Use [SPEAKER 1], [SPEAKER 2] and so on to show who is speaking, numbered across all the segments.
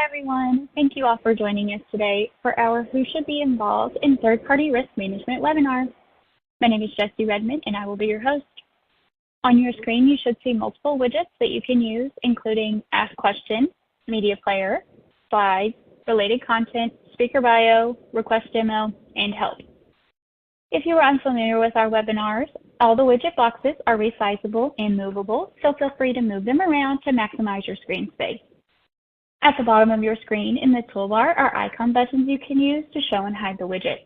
[SPEAKER 1] everyone. Thank you all for joining us today for our Who Should Be Involved in Third-Party Risk Management webinar. My name is Jessie Redmond, and I will be your host. On your screen, you should see multiple widgets that you can use, including Ask Question, Media Player, Slides, Related Content, Speaker Bio, Request Demo, and Help. If you are unfamiliar with our webinars, all the widget boxes are resizable and movable, so feel free to move them around to maximize your screen space. At the bottom of your screen in the toolbar are icon buttons you can use to show and hide the widget.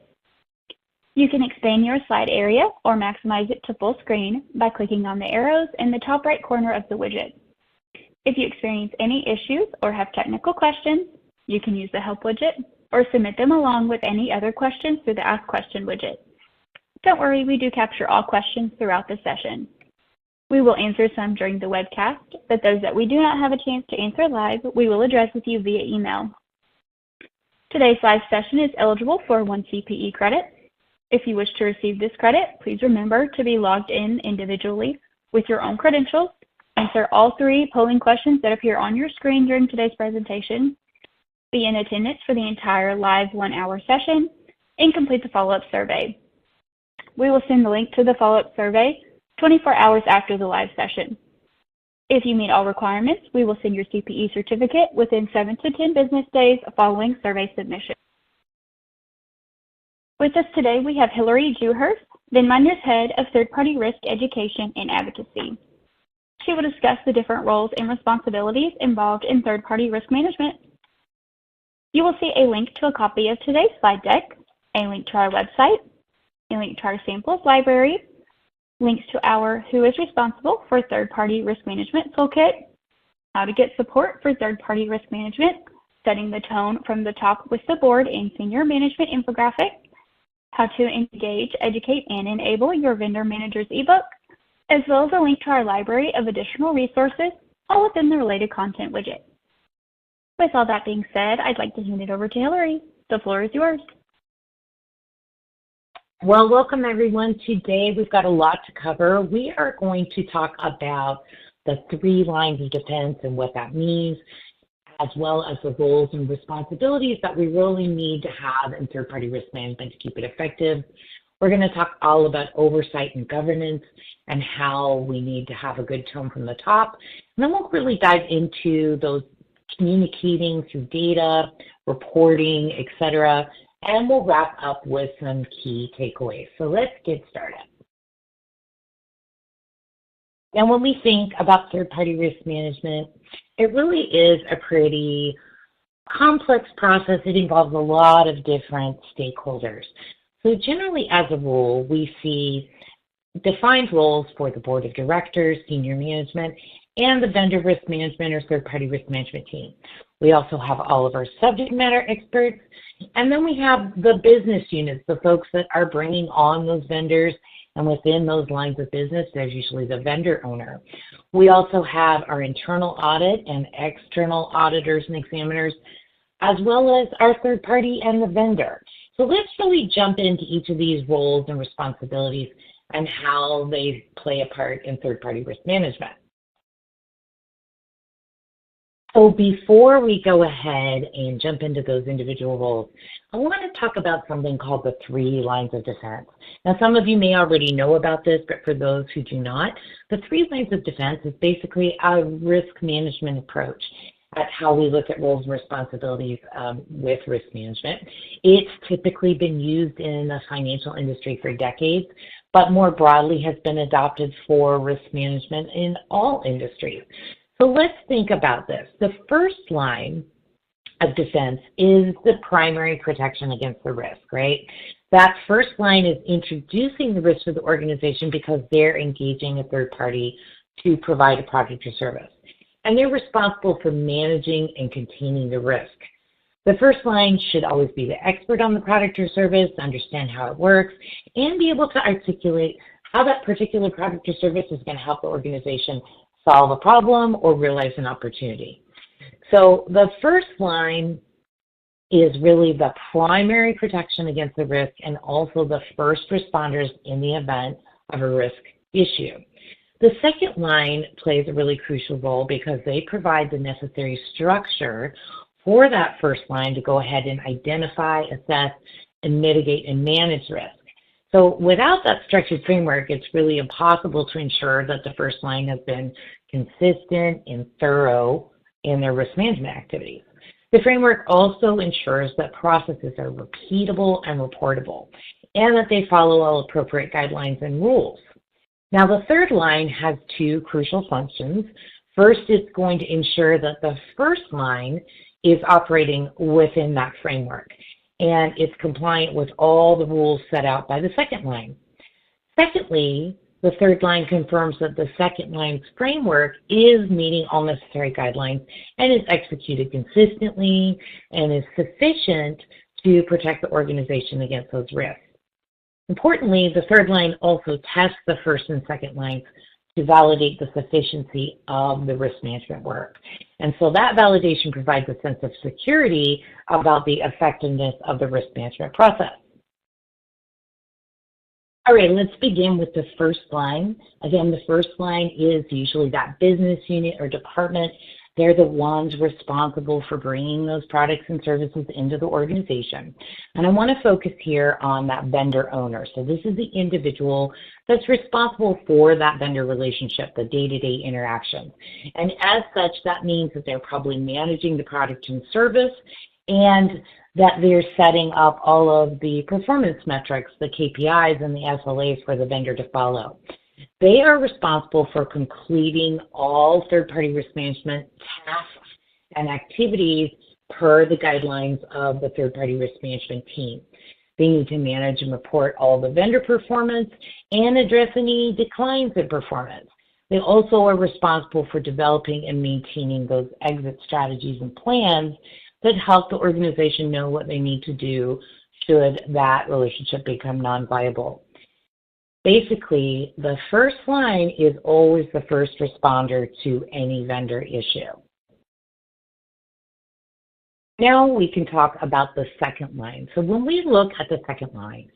[SPEAKER 1] You can expand your slide area or maximize it to full screen by clicking on the arrows in the top right corner of the widget. If you experience any issues or have technical questions, you can use the Help widget or submit them along with any other questions through the Ask Question widget. Don't worry, we do capture all questions throughout the session. We will answer some during the webcast, but those that we do not have a chance to answer live, we will address with you via email. Today's live session is eligible for 1 CPE credit. If you wish to receive this credit, please remember to be logged in individually with your own credentials, answer all 3 polling questions that appear on your screen during today's presentation, be in attendance for the entire live 1-hour session, and complete the follow-up survey. We will send the link to the follow-up survey 24 hours after the live session. If you meet all requirements, we will send your CPE certificate within 7 to 10 business days following survey submission. With us today, we have Hillary Dewhurst, Venminder's Head of Third-Party Risk Education and Advocacy. She will discuss the different roles and responsibilities involved in third-party risk management. You will see a link to a copy of today's slide deck, a link to our website, a link to our samples library, links to our Who is Responsible for Third-Party Risk Management Toolkit, how to get support for third-party risk management, setting the tone from the top with the board and senior management infographic, how to engage, educate, and enable your vendor manager's ebook, as well as a link to our library of additional resources, all within the related content widget. With all that being said, I'd like to hand it over to Hillary. The floor is yours.
[SPEAKER 2] Well, welcome everyone. Today we've got a lot to cover. We are going to talk about the 3 lines of defense and what that means, as well as the roles and responsibilities that we really need to have in third-party risk management to keep it effective. We're going to talk all about oversight and governance and how we need to have a good tone from the top. And then we'll really dive into those communicating through data, reporting, etc. And we'll wrap up with some key takeaways. So let's get started. Now, when we think about third-party risk management, it really is a pretty complex process. It involves a lot of different stakeholders. So generally, as a rule, we see defined roles for the board of directors, senior management, and the vendor risk management or third-party risk management team. We also have all of our subject matter experts, and then we have the business units, the folks that are bringing on those vendors, and within those lines of business, there's usually the vendor owner. We also have our internal audit and external auditors and examiners, as well as our third party and the vendor. So let's really jump into each of these roles and responsibilities and how they play a part in third-party risk management. So before we go ahead and jump into those individual roles, I want to talk about something called the 3 lines of defense. Now, some of you may already know about this, but for those who do not, the 3 lines of defense is basically a risk management approach at how we look at roles and responsibilities with risk management. It's typically been used in the financial industry for decades, but more broadly has been adopted for risk management in all industries. So let's think about this. The first line of defense is the primary protection against the risk, right? That first line is introducing the risk to the organization because they're engaging a third party to provide a product or service. And they're responsible for managing and containing the risk. The first line should always be the expert on the product or service, understand how it works, and be able to articulate how that particular product or service is going to help the organization solve a problem or realize an opportunity. So the first line is really the primary protection against the risk and also the first responders in the event of a risk issue. The second line plays a really crucial role because they provide the necessary structure for that first line to go ahead and identify, assess, and mitigate and manage risk. So without that structured framework, it's really impossible to ensure that the first line has been consistent and thorough in their risk management activities. The framework also ensures that processes are repeatable and reportable, and that they follow all appropriate guidelines and rules. Now, the third line has two crucial functions. First, it's going to ensure that the first line is operating within that framework, and it's compliant with all the rules set out by the second line. Secondly, the third line confirms that the second line's framework is meeting all necessary guidelines and is executed consistently and is sufficient to protect the organization against those risks. Importantly, the third line also tests the first and second lines to validate the sufficiency of the risk management work. And so that validation provides a sense of security about the effectiveness of the risk management process. All right, let's begin with the first line. Again, the first line is usually that business unit or department. They're the ones responsible for bringing those products and services into the organization. And I want to focus here on that vendor owner. So this is the individual that's responsible for that vendor relationship, the day-to-day interaction. And as such, that means that they're probably managing the product and service, and that they're setting up all of the performance metrics, the KPIs and the SLAs for the vendor to follow. They are responsible for completing all third-party risk management tasks and activities per the guidelines of the third-party risk management team. They need to manage and report all the vendor performance and address any declines in performance. They also are responsible for developing and maintaining those exit strategies and plans that help the organization know what they need to do should that relationship become non-viable. Basically, the first line is always the first responder to any vendor issue. Now we can talk about the second line. So when we look at the second line,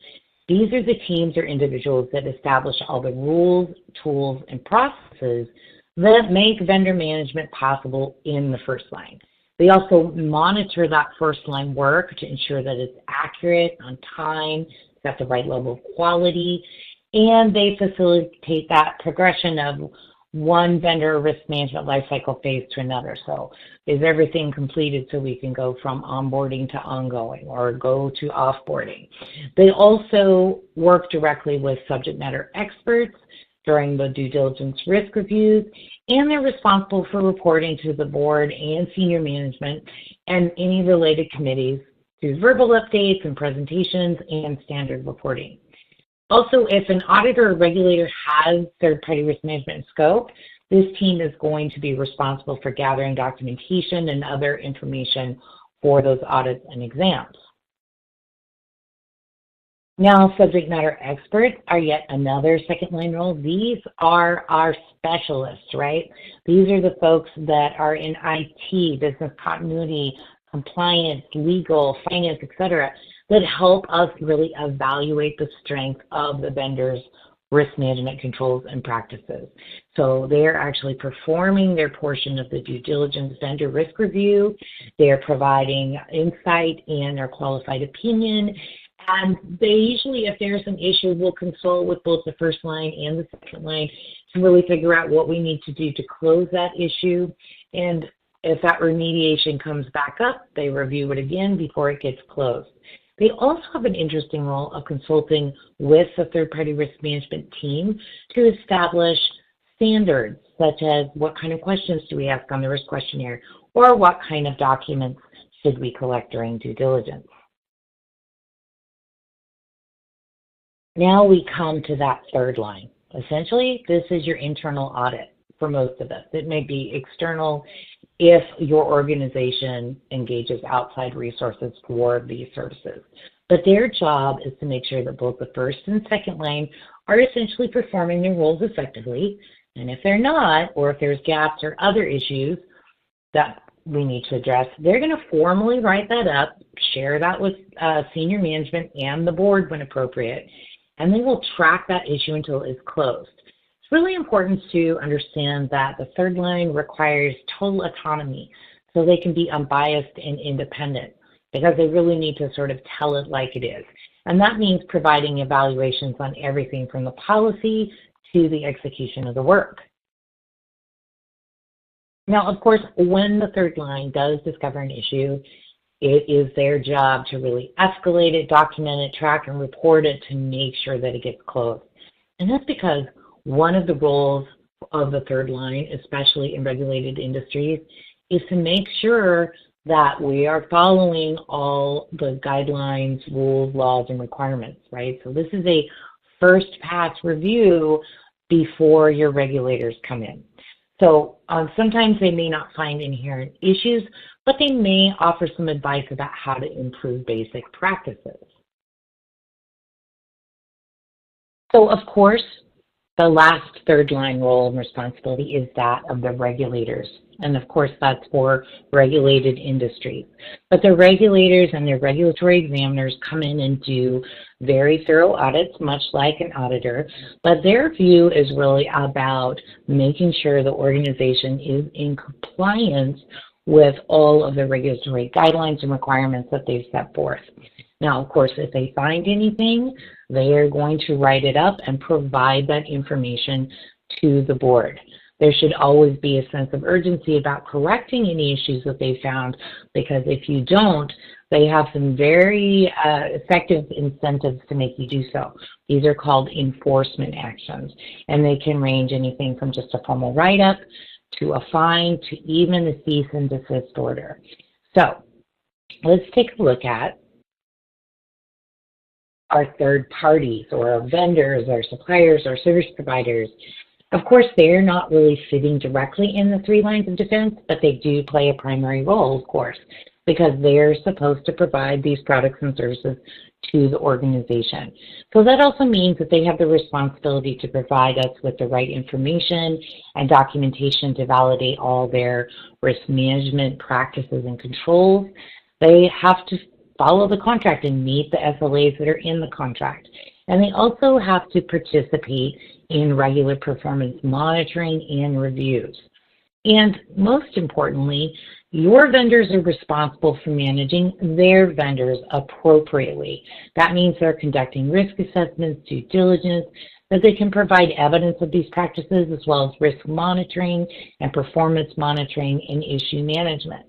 [SPEAKER 2] these are the teams or individuals that establish all the rules, tools, and processes that make vendor management possible in the first line. They also monitor that first line work to ensure that it's accurate, on time, it's at the right level of quality, and they facilitate that progression of one vendor risk management lifecycle phase to another. So is everything completed so we can go from onboarding to ongoing or go to offboarding? They also work directly with subject matter experts during the due diligence risk reviews, and they're responsible for reporting to the board and senior management and any related committees through verbal updates and presentations and standard reporting. Also, if an auditor or regulator has third-party risk management scope, this team is going to be responsible for gathering documentation and other information for those audits and exams. Now, subject matter experts are yet another second line role. These are our specialists, right? These are the folks that are in IT, business continuity, compliance, legal, finance, etc., that help us really evaluate the strength of the vendor's risk management controls and practices. So they're actually performing their portion of the due diligence vendor risk review. They're providing insight and their qualified opinion. And they usually, if there's an issue, will consult with both the first line and the second line to really figure out what we need to do to close that issue. And if that remediation comes back up, they review it again before it gets closed. They also have an interesting role of consulting with the third-party risk management team to establish standards, such as what kind of questions do we ask on the risk questionnaire, or what kind of documents should we collect during due diligence. Now we come to that third line. Essentially, this is your internal audit for most of us. It may be external if your organization engages outside resources for these services. But their job is to make sure that both the first and second line are essentially performing their roles effectively. And if they're not, or if there's gaps or other issues that we need to address, they're going to formally write that up, share that with senior management and the board when appropriate, and they will track that issue until it's closed. It's really important to understand that the third line requires total autonomy. so they can be unbiased and independent, because they really need to sort of tell it like it is. And that means providing evaluations on everything from the policy to the execution of the work. Now, of course, when the third line does discover an issue, it is their job to really escalate it, document it, track and report it to make sure that it gets closed. And that's because one of the roles of the third line, especially in regulated industries, is to make sure that we are following all the guidelines, rules, laws, and requirements, right? So this is a first pass review before your regulators come in. So sometimes they may not find inherent issues, but they may offer some advice about how to improve basic practices. So of course, the last third line role and responsibility is that of the regulators. And of course, that's for regulated industries. But the regulators and their regulatory examiners come in and do very thorough audits, much like an auditor. But their view is really about making sure the organization is in compliance with all of the regulatory guidelines and requirements that they've set forth. Now, of course, if they find anything, they are going to write it up and provide that information to the board. There should always be a sense of urgency about correcting any issues that they found, because if you don't, they have some very effective incentives to make you do so. These are called enforcement actions, and they can range anything from just a formal write-up to a fine to even a cease and desist order. So let's take a look at our third parties, or our vendors, our suppliers, our service providers. Of course, they're not really sitting directly in the three lines of defense, but they do play a primary role, of course, because they're supposed to provide these products and services to the organization. So that also means that they have the responsibility to provide us with the right information and documentation to validate all their risk management practices and controls. They have to follow the contract and meet the SLAs that are in the contract. And they also have to participate in regular performance monitoring and reviews. And most importantly, your vendors are responsible for managing their vendors appropriately. That means they're conducting risk assessments, due diligence, that they can provide evidence of these practices, as well as risk monitoring and performance monitoring and issue management.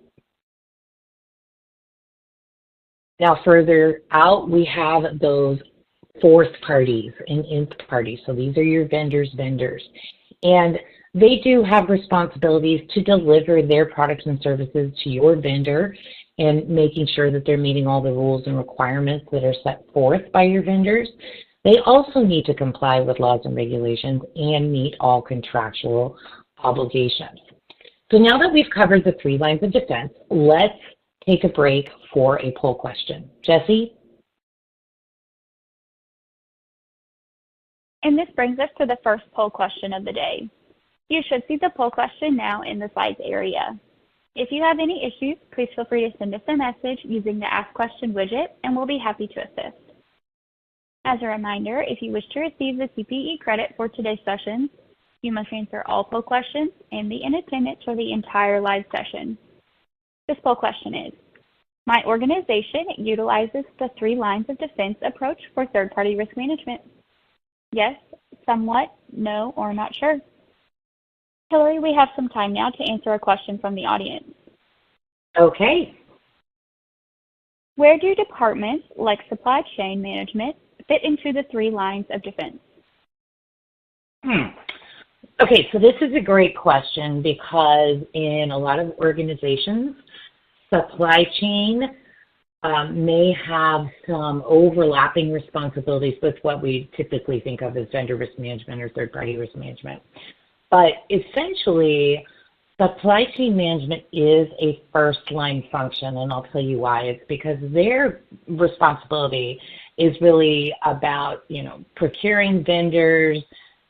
[SPEAKER 2] Now, further out, we have those fourth parties and nth parties. So these are your vendors. And they do have responsibilities to deliver their products and services to your vendor and making sure that they're meeting all the rules and requirements that are set forth by your vendors. They also need to comply with laws and regulations and meet all contractual obligations. So now that we've covered the three lines of defense, let's take a break for a poll question. Jesse?
[SPEAKER 1] And this brings us to the first poll question of the day. You should see the poll question now in the slides area. If you have any issues, please feel free to send us a message using the Ask Question widget, and we'll be happy to assist. As a reminder, if you wish to receive the CPE credit for today's session, you must answer all poll questions and be in attendance for the entire live session. This poll question is, my organization utilizes the three lines of defense approach for third-party risk management. Yes, somewhat, no, or not sure. Hillary, we have some time now to answer a question from the audience.
[SPEAKER 2] Okay.
[SPEAKER 1] Where do departments like supply chain management fit into the three lines of defense?
[SPEAKER 2] Okay, so this is a great question, because in a lot of organizations, supply chain may have some overlapping responsibilities with what we typically think of as vendor risk management or third-party risk management. But essentially, supply chain management is a first-line function, and I'll tell you why. It's because their responsibility is really about, procuring vendors,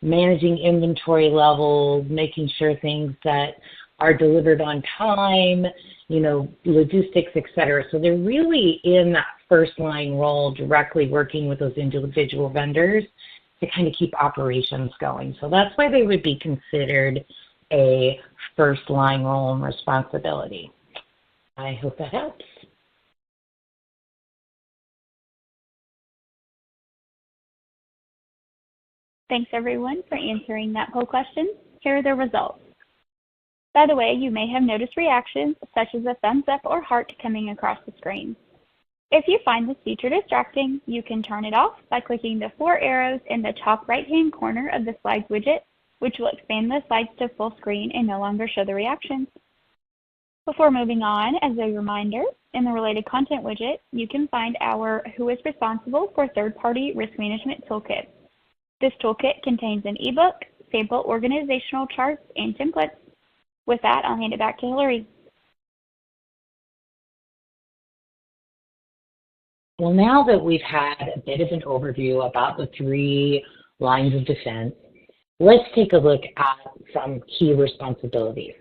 [SPEAKER 2] managing inventory levels, making sure things that are delivered on time, logistics, et cetera. So they're really in that first line role, directly working with those individual vendors to kind of keep operations going. So that's why they would be considered a first line role and responsibility. I hope that helps.
[SPEAKER 1] Thanks everyone for answering that poll question. Here are the results. By the way, you may have noticed reactions such as a thumbs up or heart coming across the screen. If you find this feature distracting, you can turn it off by clicking the 4 arrows in the top right-hand corner of the slides widget, which will expand the slides to full screen and no longer show the reactions. Before moving on, as a reminder, in the related content widget, you can find our Who is Responsible for Third-Party Risk Management Toolkit. This toolkit contains an ebook, sample organizational charts, and templates. With that, I'll hand it back to Hillary.
[SPEAKER 2] Well, now that we've had a bit of an overview about the 3 lines of defense, let's take a look at some key responsibilities.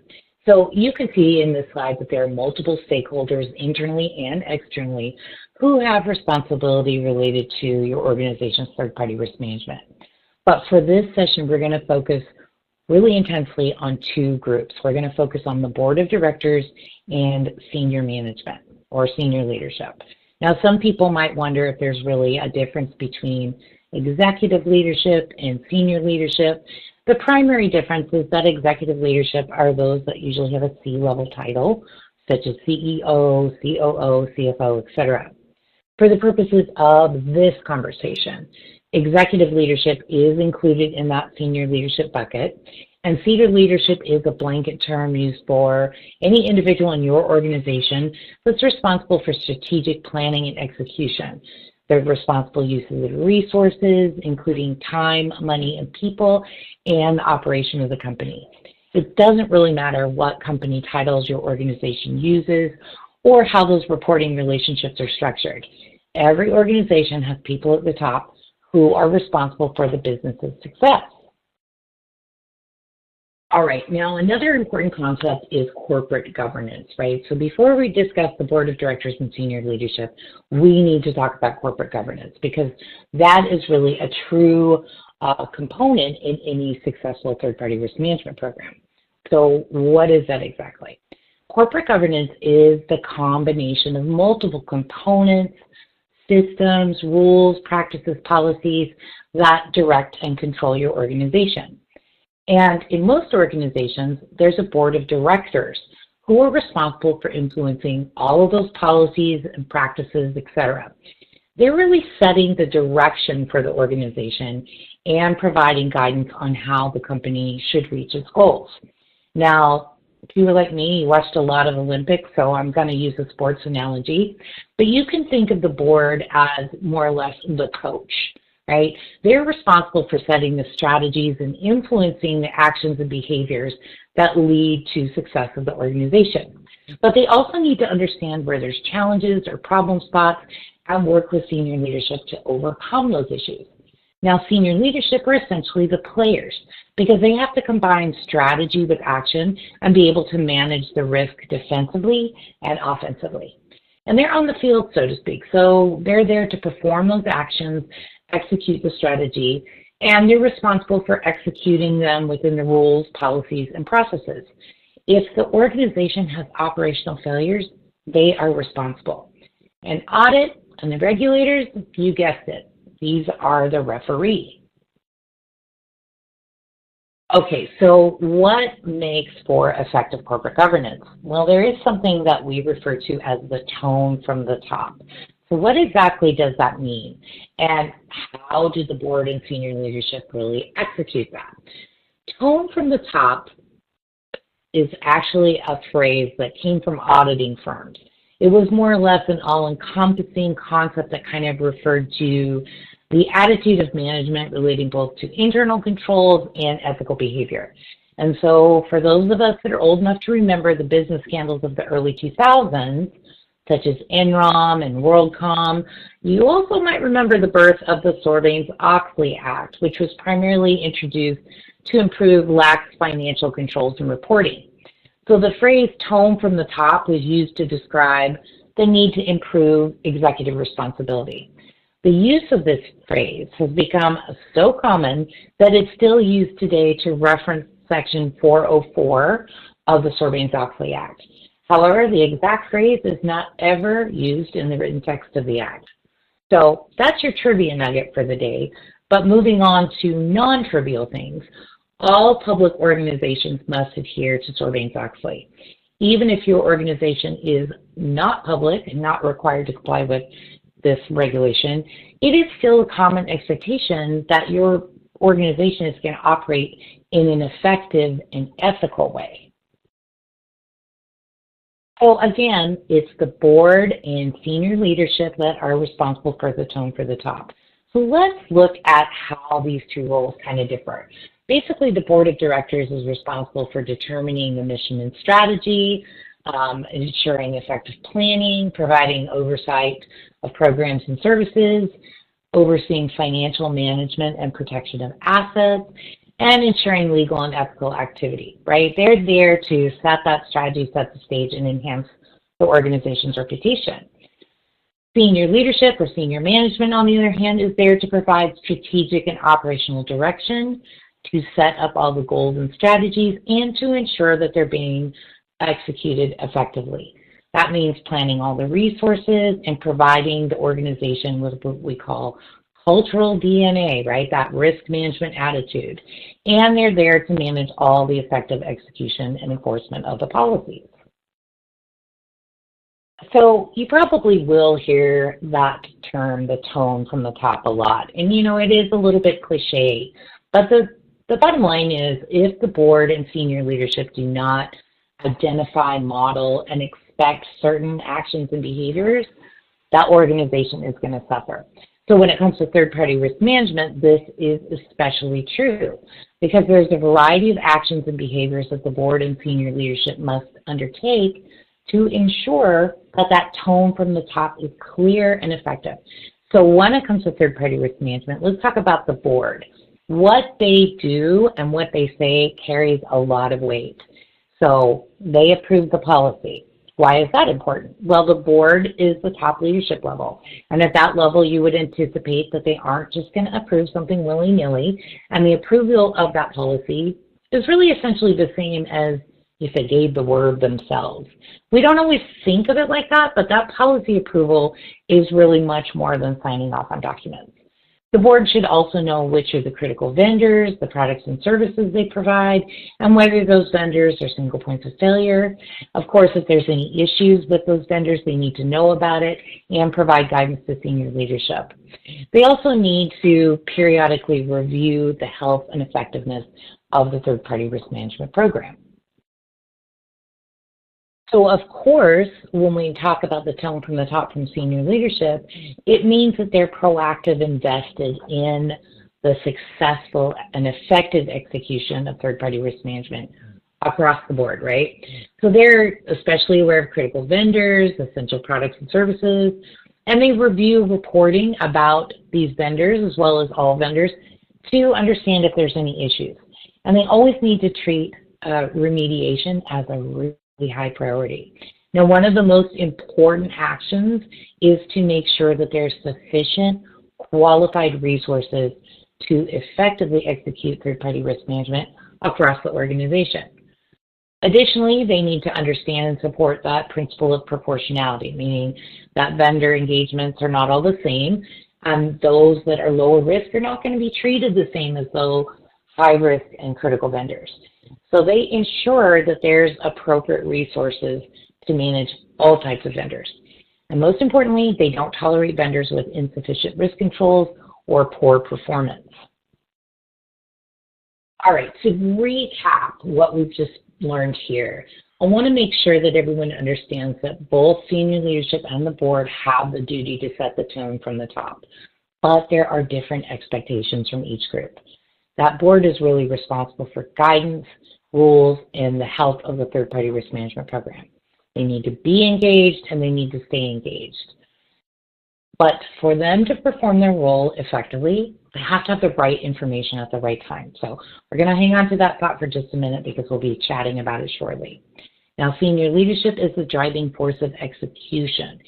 [SPEAKER 2] So you can see in this slide that there are multiple stakeholders internally and externally who have responsibility related to your organization's third-party risk management. But for this session, we're going to focus really intensely on 2 groups. We're going to focus on the board of directors and senior management or senior leadership. Now, some people might wonder if there's really a difference between executive leadership and senior leadership. The primary difference is that executive leadership are those that usually have a C-level title, such as CEO, COO, CFO, etc. For the purposes of this conversation, executive leadership is included in that senior leadership bucket, and senior leadership is a blanket term used for any individual in your organization that's responsible for strategic planning and execution. They're responsible uses of resources, including time, money, and people, and the operation of the company. It doesn't really matter what company titles your organization uses or how those reporting relationships are structured. Every organization has people at the top who are responsible for the business's success. All right, now another important concept is corporate governance, right? So before we discuss the board of directors and senior leadership, we need to talk about corporate governance because that is really a true component in any successful third-party risk management program. So what is that exactly? Corporate governance is the combination of multiple components, systems, rules, practices, policies that direct and control your organization. And in most organizations, there's a board of directors who are responsible for influencing all of those policies and practices, etc. They're really setting the direction for the organization and providing guidance on how the company should reach its goals. Now, if you were like me, you watched a lot of Olympics, so I'm going to use a sports analogy, but you can think of the board as more or less the coach. Right? They're responsible for setting the strategies and influencing the actions and behaviors that lead to success of the organization. But they also need to understand where there's challenges or problem spots and work with senior leadership to overcome those issues. Now, senior leadership are essentially the players because they have to combine strategy with action and be able to manage the risk defensively and offensively. And they're on the field, so to speak. So they're there to perform those actions, execute the strategy, and they're responsible for executing them within the rules, policies, and processes. If the organization has operational failures, they are responsible. And audit and the regulators, you guessed it, these are the referee. Okay, so what makes for effective corporate governance? Well, there is something that we refer to as the tone from the top. So what exactly does that mean? And how do the board and senior leadership really execute that? Tone from the top is actually a phrase that came from auditing firms. It was more or less an all-encompassing concept that kind of referred to the attitude of management relating both to internal controls and ethical behavior. And so for those of us that are old enough to remember the business scandals of the early 2000s, such as Enron and WorldCom, you also might remember the birth of the Sarbanes-Oxley Act, which was primarily introduced to improve lax financial controls and reporting. So the phrase tone from the top was used to describe the need to improve executive responsibility. The use of this phrase has become so common that it's still used today to reference Section 404 of the Sarbanes-Oxley Act. However, the exact phrase is not ever used in the written text of the Act. So that's your trivia nugget for the day. But moving on to non-trivial things, all public organizations must adhere to Sarbanes-Oxley. Even if your organization is not public and not required to comply with this regulation, it is still a common expectation that your organization is going to operate in an effective and ethical way. So again, it's the board and senior leadership that are responsible for the tone for the top. So let's look at how these two roles kind of differ. Basically, the board of directors is responsible for determining the mission and strategy, ensuring effective planning, providing oversight of programs and services, overseeing financial management and protection of assets, and ensuring legal and ethical activity, right? They're there to set that strategy, set the stage, and enhance the organization's reputation. Senior leadership or senior management, on the other hand, is there to provide strategic and operational direction, to set up all the goals and strategies, and to ensure that they're being executed effectively. That means planning all the resources and providing the organization with what we call cultural DNA, right? That risk management attitude. And they're there to manage all the effective execution and enforcement of the policies. So you probably will hear that term, the tone from the top, a lot. And you know, it is a little bit cliche, but the bottom line is if the board and senior leadership do not identify, model, and expect certain actions and behaviors, that organization is going to suffer. So when it comes to third-party risk management, this is especially true because there's a variety of actions and behaviors that the board and senior leadership must undertake to ensure that that tone from the top is clear and effective. So when it comes to third-party risk management, let's talk about the board. What they do and what they say carries a lot of weight. So they approve the policy. Why is that important? Well, the board is the top leadership level. And at that level, you would anticipate that they aren't just going to approve something willy-nilly. And the approval of that policy is really essentially the same as if they gave the word themselves. We don't always think of it like that, but that policy approval is really much more than signing off on documents. The board should also know which are the critical vendors, the products and services they provide, and whether those vendors are single points of failure. Of course, if there's any issues with those vendors, they need to know about it and provide guidance to senior leadership. They also need to periodically review the health and effectiveness of the third-party risk management program. So, of course, when we talk about the tone from the top from senior leadership, it means that they're proactive, invested in the successful and effective execution of third-party risk management across the board, right? So they're especially aware of critical vendors, essential products and services, and they review reporting about these vendors as well as all vendors to understand if there's any issues. And they always need to treat remediation as a really high priority. Now, one of the most important actions is to make sure that there's sufficient qualified resources to effectively execute third-party risk management across the organization. Additionally, they need to understand and support that principle of proportionality, meaning that vendor engagements are not all the same, and those that are lower risk are not going to be treated the same as those high risk and critical vendors. So they ensure that there's appropriate resources to manage all types of vendors. And most importantly, they don't tolerate vendors with insufficient risk controls or poor performance. All right, to recap what we've just learned here, I want to make sure that everyone understands that both senior leadership and the board have the duty to set the tone from the top, but there are different expectations from each group. That board is really responsible for guidance, rules, and the health of the third-party risk management program. They need to be engaged and they need to stay engaged. But for them to perform their role effectively, they have to have the right information at the right time. So we're going to hang on to that thought for just a minute because we'll be chatting about it shortly. Now, senior leadership is the driving force of execution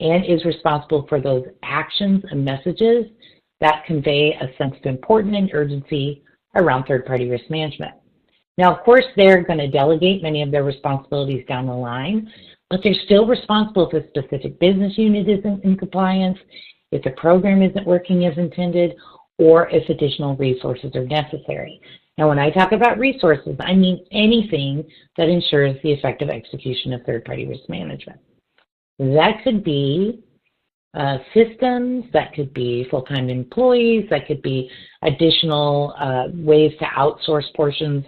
[SPEAKER 2] and is responsible for those actions and messages that convey a sense of importance and urgency around third-party risk management. Now, of course, they're going to delegate many of their responsibilities down the line, but they're still responsible if a specific business unit isn't in compliance, if the program isn't working as intended, or if additional resources are necessary. Now, when I talk about resources, I mean anything that ensures the effective execution of third-party risk management. That could be systems, that could be full-time employees, that could be additional ways to outsource portions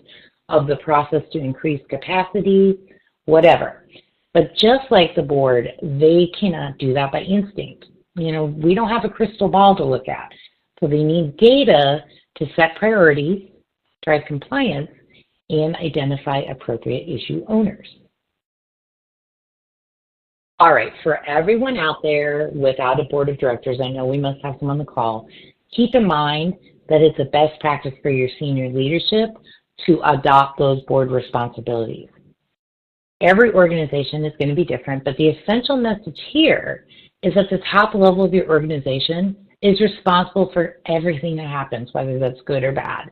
[SPEAKER 2] of the process to increase capacity, whatever. But just like the board, they cannot do that by instinct. You know, we don't have a crystal ball to look at. So they need data to set priorities, drive compliance, and identify appropriate issue owners. All right, for everyone out there without a board of directors, I know we must have some on the call, keep in mind that it's a best practice for your senior leadership to adopt those board responsibilities. Every organization is going to be different, but the essential message here is that the top level of your organization is responsible for everything that happens, whether that's good or bad.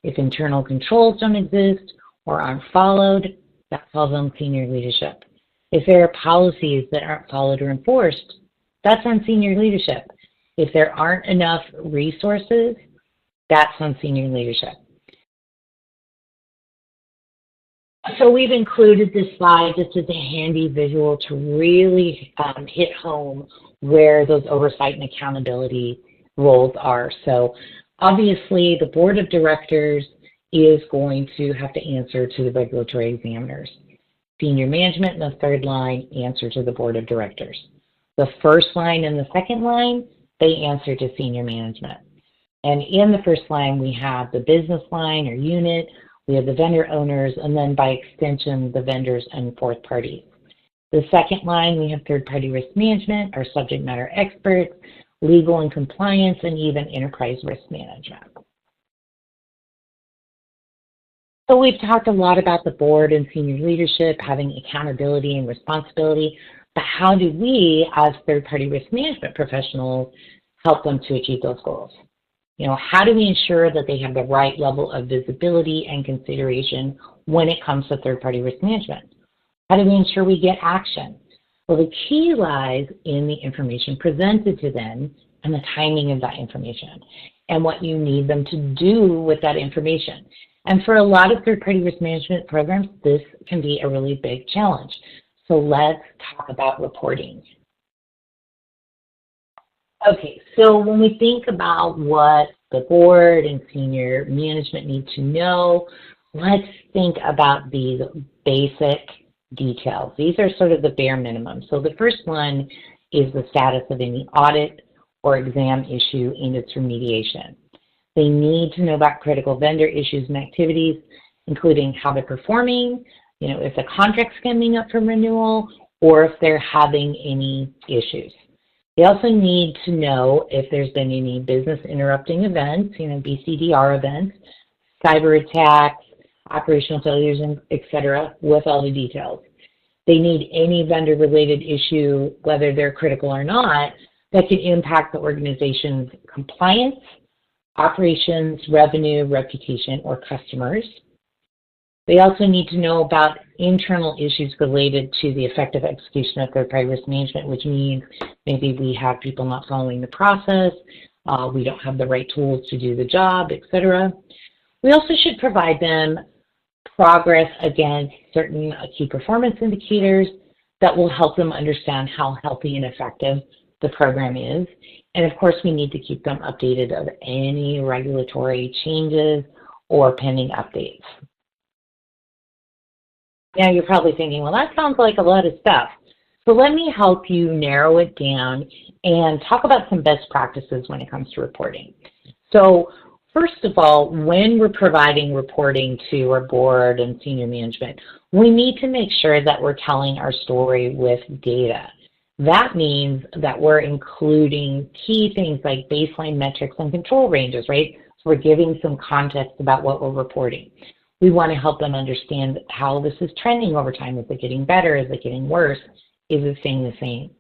[SPEAKER 2] If internal controls don't exist or aren't followed, that falls on senior leadership. If there are policies that aren't followed or enforced, that's on senior leadership. If there aren't enough resources, that's on senior leadership. So we've included this slide just as a handy visual to really hit home where those oversight and accountability roles are. So obviously the board of directors is going to have to answer to the regulatory examiners. Senior management in the third line answer to the board of directors. The first line and the second line, they answer to senior management. And in the first line, we have the business line or unit, we have the vendor owners, and then by extension, the vendors and fourth parties. The second line, we have third-party risk management, our subject matter experts, legal and compliance, and even enterprise risk management. So we've talked a lot about the board and senior leadership having accountability and responsibility, but how do we as third-party risk management professionals help them to achieve those goals? You know, how do we ensure that they have the right level of visibility and consideration when it comes to third-party risk management? How do we ensure we get action? Well, the key lies in the information presented to them and the timing of that information and what you need them to do with that information. And for a lot of third-party risk management programs, this can be a really big challenge. So let's talk about reporting. Okay, so when we think about what the board and senior management need to know, let's think about these basic details. These are sort of the bare minimum. So the first one is the status of any audit or exam issue and its remediation. They need to know about critical vendor issues and activities, including how they're performing, you know, if the contract's coming up for renewal, or if they're having any issues. They also need to know if there's been any business interrupting events, you know, BCDR events, cyber attacks, operational failures, etc., with all the details. They need any vendor-related issue, whether they're critical or not, that can impact the organization's compliance, operations, revenue, reputation, or customers. They also need to know about internal issues related to the effective execution of third-party risk management, which means maybe we have people not following the process, we don't have the right tools to do the job, etc. We also should provide them progress against certain key performance indicators that will help them understand how healthy and effective the program is. And of course, we need to keep them updated of any regulatory changes or pending updates. Now you're probably thinking, well, that sounds like a lot of stuff. So let me help you narrow it down and talk about some best practices when it comes to reporting. So first of all, when we're providing reporting to our board and senior management, we need to make sure that we're telling our story with data. That means that we're including key things like baseline metrics and control ranges, right? So we're giving some context about what we're reporting. We want to help them understand how this is trending over time. Is it getting better? Is it getting worse? Is it staying the same?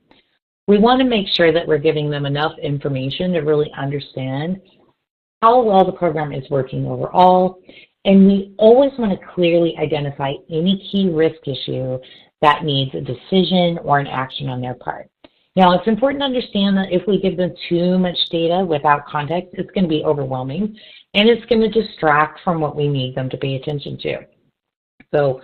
[SPEAKER 2] We want to make sure that we're giving them enough information to really understand how well the program is working overall And we always want to clearly identify any key risk issue that needs a decision or an action on their part. Now, it's important to understand that if we give them too much data without context, it's going to be overwhelming, and it's going to distract from what we need them to pay attention to. So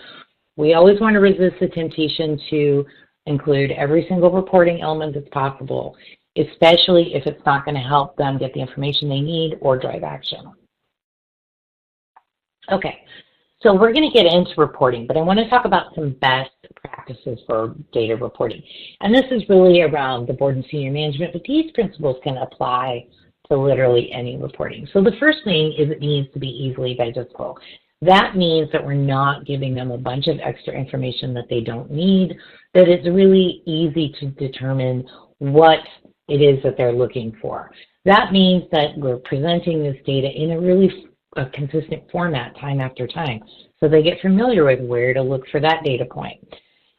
[SPEAKER 2] we always want to resist the temptation to include every single reporting element that's possible, especially if it's not going to help them get the information they need or drive action. Okay, so we're going to get into reporting, but I want to talk about some best practices for data reporting. And this is really around the board and senior management, but these principles can apply to literally any reporting. So the first thing is it needs to be easily digestible. That means that we're not giving them a bunch of extra information that they don't need, that it's really easy to determine what it is that they're looking for. That means that we're presenting this data in a really consistent format time after time, so they get familiar with where to look for that data point.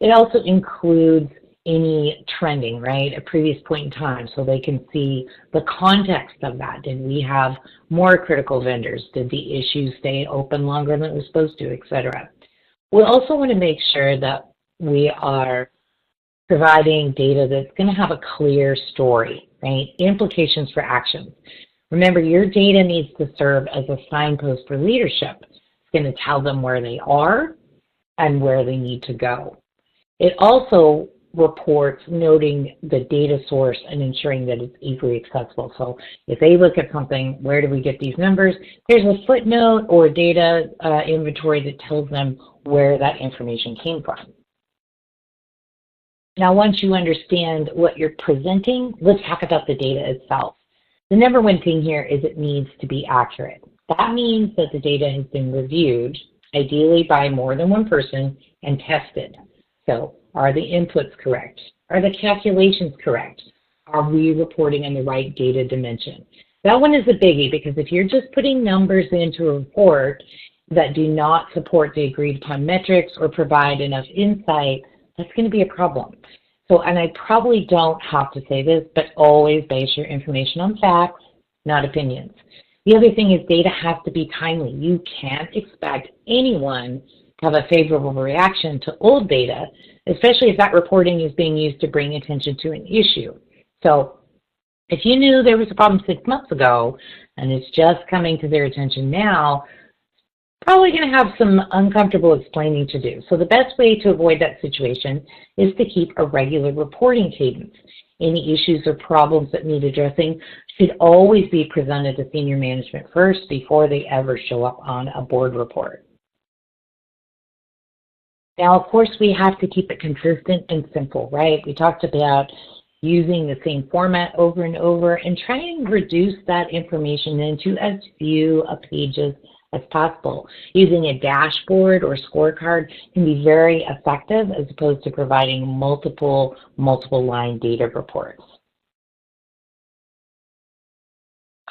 [SPEAKER 2] It also includes any trending, right, at previous point in time, so they can see the context of that. Did we have more critical vendors? Did the issue stay open longer than it was supposed to, et cetera? We also want to make sure that we are providing data that's going to have a clear story, right? Implications for actions. Remember, your data needs to serve as a signpost for leadership. It's going to tell them where they are and where they need to go. It also reports noting the data source and ensuring that it's easily accessible. So if they look at something, where do we get these numbers? There's a footnote or data inventory that tells them where that information came from. Now, once you understand what you're presenting, let's talk about the data itself. The number one thing here is it needs to be accurate. That means that the data has been reviewed, ideally by more than one person, and tested. So are the inputs correct? Are the calculations correct? Are we reporting on the right data dimension? That one is a biggie, because if you're just putting numbers into a report that do not support the agreed upon metrics or provide enough insight, that's going to be a problem. So, and I probably don't have to say this, but always base your information on facts, not opinions. The other thing is data has to be timely. You can't expect anyone to have a favorable reaction to old data, especially if that reporting is being used to bring attention to an issue. So if you knew there was a problem 6 months ago and it's just coming to their attention now, probably going to have some uncomfortable explaining to do. So the best way to avoid that situation is to keep a regular reporting cadence. Any issues or problems that need addressing should always be presented to senior management first before they ever show up on a board report. Now, of course, we have to keep it consistent and simple, right? We talked about using the same format over and over and trying to reduce that information into as few pages as possible. Using a dashboard or scorecard can be very effective as opposed to providing multiple line data reports.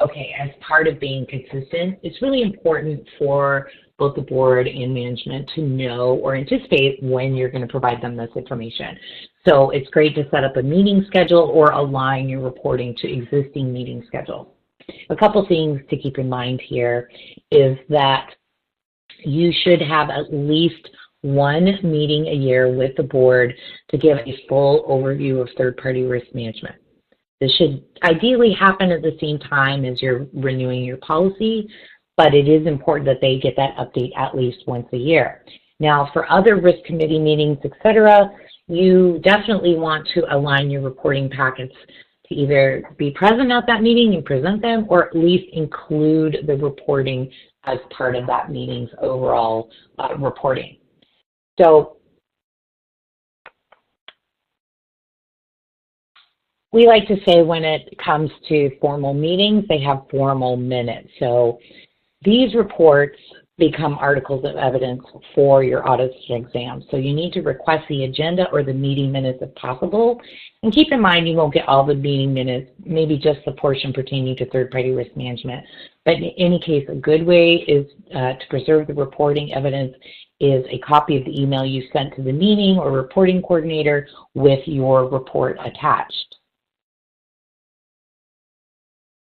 [SPEAKER 2] Okay, as part of being consistent, it's really important for both the board and management to know or anticipate when you're going to provide them this information. So it's great to set up a meeting schedule or align your reporting to existing meeting schedules. A couple things to keep in mind here is that you should have at least one meeting a year with the board to give a full overview of third-party risk management. This should ideally happen at the same time as you're renewing your policy, but it is important that they get that update at least once a year. Now, for other risk committee meetings, etc., you definitely want to align your reporting packets to either be present at that meeting and present them, or at least include the reporting as part of that meeting's overall reporting. So we like to say when it comes to formal meetings, they have formal minutes. So these reports become articles of evidence for your audits and exams. So you need to request the agenda or the meeting minutes if possible. And keep in mind you won't get all the meeting minutes, maybe just the portion pertaining to third-party risk management. But in any case, a good way is to preserve the reporting evidence is a copy of the email you sent to the meeting or reporting coordinator with your report attached.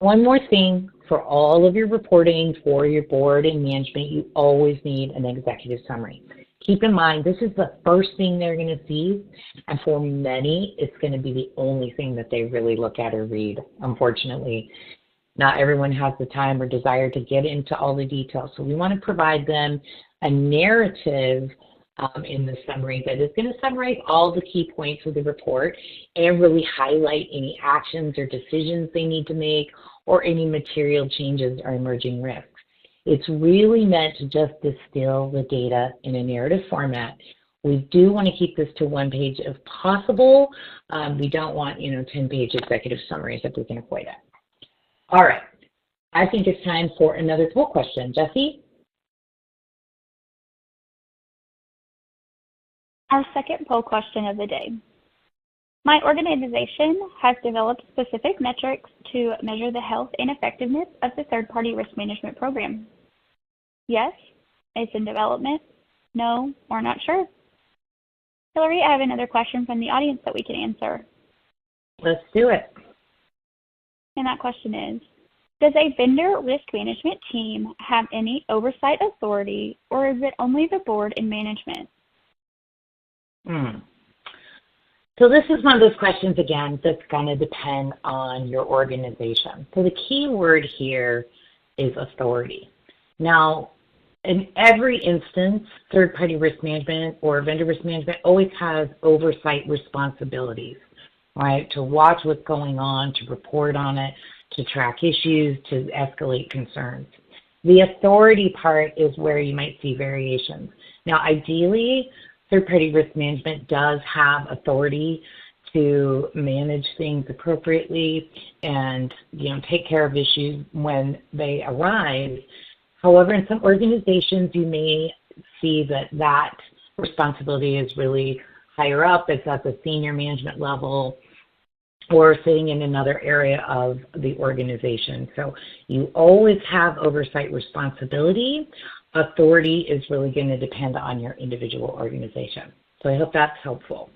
[SPEAKER 2] One more thing for all of your reporting for your board and management, you always need an executive summary. Keep in mind, this is the first thing they're going to see, and for many, it's going to be the only thing that they really look at or read, unfortunately. Not everyone has the time or desire to get into all the details, so we want to provide them a narrative in the summary that is going to summarize all the key points of the report and really highlight any actions or decisions they need to make or any material changes or emerging risks. It's really meant to just distill the data in a narrative format. We do want to keep this to 1 page if possible. We don't want, 10-page executive summaries if we can avoid it. All right, I think it's time for another poll question. Jesse?
[SPEAKER 1] Our second poll question of the day. My organization has developed specific metrics to measure the health and effectiveness of the third-party risk management program. Yes, it's in development, no, or not sure. Hillary, I have another question from the audience that we can answer.
[SPEAKER 2] Let's do it.
[SPEAKER 1] And that question is, does a vendor risk management team have any oversight authority, or is it only the board and management?
[SPEAKER 2] So this is one of those questions, again, that's going to depend on your organization. So the key word here is authority. Now, in every instance, third-party risk management or vendor risk management always has oversight responsibilities, right? To watch what's going on, to report on it, to track issues, to escalate concerns. The authority part is where you might see variations. Now, ideally, third-party risk management does have authority to manage things appropriately and take care of issues when they arise. However, in some organizations, you may see that responsibility is really higher up. It's at the senior management level or sitting in another area of the organization. So you always have oversight responsibility. Authority is really going to depend on your individual organization. So I hope that's helpful.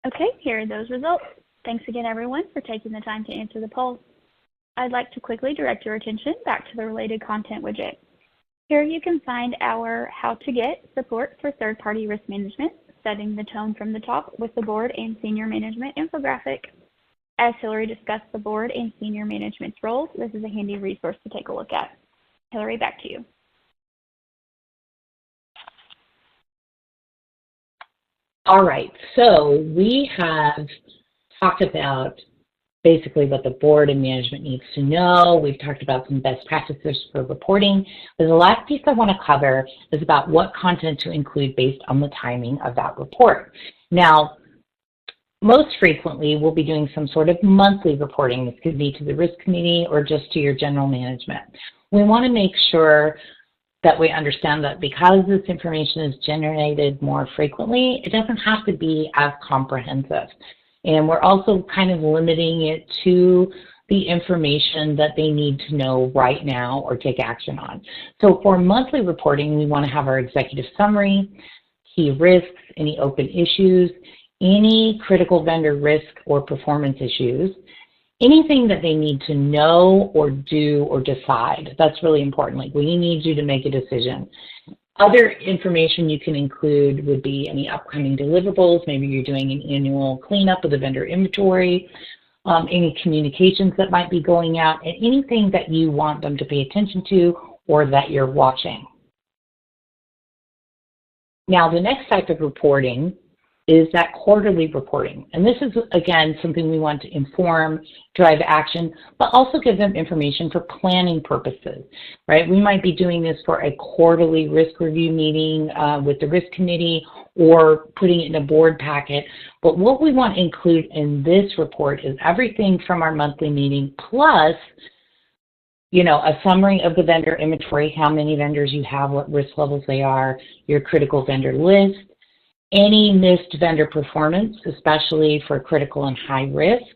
[SPEAKER 1] Okay, here are those results. Thanks again, everyone, for taking the time to answer the poll. I'd like to quickly direct your attention back to the related content widget. Here you can find our How to Get support for third-party risk management, setting the tone from the top with the board and senior management infographic. As Hillary discussed the board and senior management's roles, this is a handy resource to take a look at. Hillary, back to you.
[SPEAKER 2] All right, so we have talked about basically what the board and management needs to know. We've talked about some best practices for reporting. But the last piece I want to cover is about what content to include based on the timing of that report. Now, most frequently, we'll be doing some sort of monthly reporting. This could be to the risk committee or just to your general management. We want to make sure that we understand that because this information is generated more frequently, it doesn't have to be as comprehensive. And we're also kind of limiting it to the information that they need to know right now or take action on. So for monthly reporting, we want to have our executive summary, key risks, any open issues, any critical vendor risk or performance issues, anything that they need to know or do or decide. That's really important. Like, we need you to make a decision. Other information you can include would be any upcoming deliverables. Maybe you're doing an annual cleanup of the vendor inventory, any communications that might be going out, and anything that you want them to pay attention to or that you're watching. Now, the next type of reporting is that quarterly reporting. And this is, again, something we want to inform, drive action, but also give them information for planning purposes, right? We might be doing this for a quarterly risk review meeting with the risk committee or putting it in a board packet. But what we want to include in this report is everything from our monthly meeting plus, a summary of the vendor inventory, how many vendors you have, what risk levels they are, your critical vendor list, any missed vendor performance, especially for critical and high risk,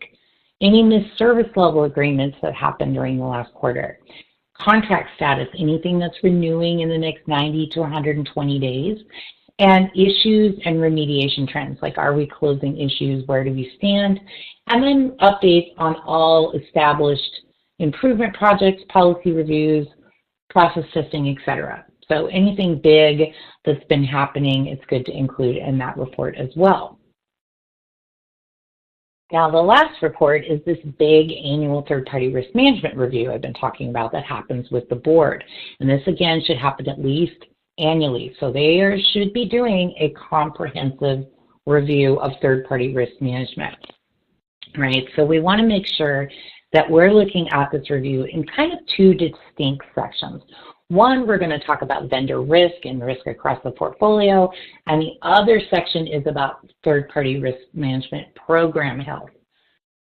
[SPEAKER 2] any missed service level agreements that happened during the last quarter, contract status, anything that's renewing in the next 90 to 120 days, and issues and remediation trends, like are we closing issues, where do we stand, and then updates on all established improvement projects, policy reviews, process testing, etc. So anything big that's been happening, it's good to include in that report as well. Now, the last report is this big annual third-party risk management review I've been talking about that happens with the board. And this, again, should happen at least annually. So they should be doing a comprehensive review of third-party risk management, right? So we want to make sure that we're looking at this review in kind of two distinct sections. One, we're going to talk about vendor risk and risk across the portfolio, and the other section is about third-party risk management program health.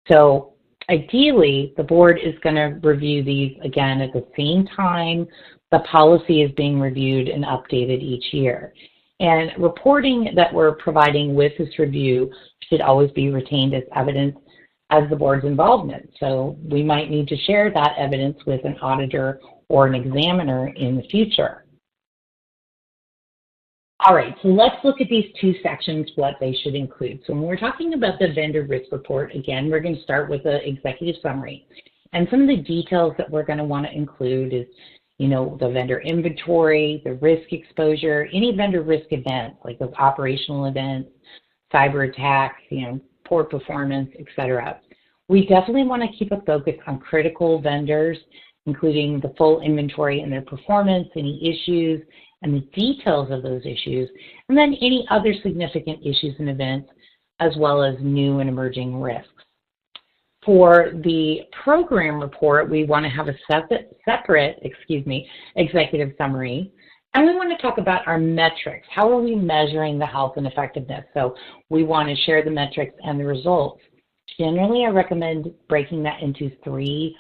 [SPEAKER 2] So ideally, the board is going to review these again at the same time the policy is being reviewed and updated each year. And reporting that we're providing with this review should always be retained as evidence as the board's involvement. So we might need to share that evidence with an auditor or an examiner in the future. All right, so let's look at these two sections, what they should include. So when we're talking about the vendor risk report, again, we're going to start with the executive summary. And some of the details that we're going to want to include is, you know, the vendor inventory, the risk exposure, any vendor risk events, like those operational events, cyber attacks, you know, poor performance, etc. We definitely want to keep a focus on critical vendors, including the full inventory and their performance, any issues, and the details of those issues, and then any other significant issues and events, as well as new and emerging risks. For the program report, we want to have a separate executive summary, and we want to talk about our metrics. How are we measuring the health and effectiveness? So we want to share the metrics and the results. Generally, I recommend breaking that into three